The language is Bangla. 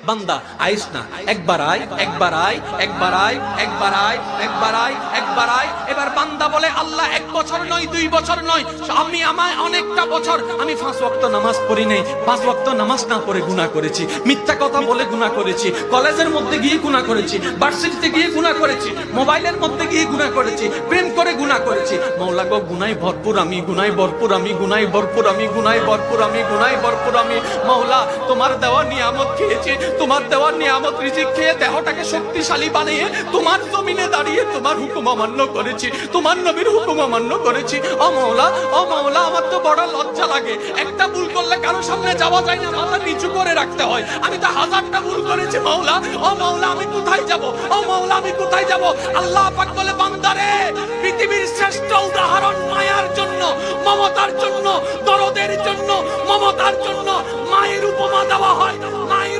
বান্দা আইস না, একবার আয়, একবার আয়, একবার আয়, একবার আয়, একবার আয়, একবার আয়। এবার বান্দা বলে, আল্লাহ 1 বছর নয়, 2 বছর নয়, আমায় অনেকটা বছর আমি 5 ওয়াক্ত নামাজ পড়ি নাই, 5 ওয়াক্ত নামাজ না পড়ে গুনাহ করেছি, মিথ্যা কথা বলে গুনাহ করেছি, কলেজের মধ্যে গিয়ে গুনাহ করেছি, ভার্সিটিতে গিয়ে গুনাহ করেছি, মোবাইলের মধ্যে গিয়ে গুনাহ করেছি, প্রেম করে গুনাহ করেছি। মাওলা গো, গুনাহে ভরপুর আমি, গুনাহে ভরপুর আমি, গুনাহে ভরপুর আমি, গুনাহে ভরপুর আমি, গুনাহে ভরপুর আমি। মাওলা, তোমার দেওয়া নিয়ামত খেয়েছি, তোমার দেওয়া নিয়ামত রিজিক খেয়ে দেহটাকে শক্তিশালী বানিয়ে তোমার জমিনে দাঁড়িয়ে তোমার হুকুম অমান্য করেছি, তোমার নবীর হুকুম অমান্য করেছি। ও মাওলা, ও মাওলা, আমার তো বড় লজ্জা লাগে। একটা ভুল করলে কারো সামনে যাওয়া যায় না, মাথা নিচু করে রাখতে হয়। আমি তো 1000টা ভুল করেছি মাওলা। ও মাওলা, আমি কোথায় যাব? ও মাওলা, আমি কোথায় যাব? আল্লাহ পাক বলে, বান্দারে, পৃথিবীর শ্রেষ্ঠ উদাহরণ মায়ার জন্য, মমতার জন্য, দরদের জন্য, মমতার জন্য মায়ের উপমা দেওয়া হয়। মায়ের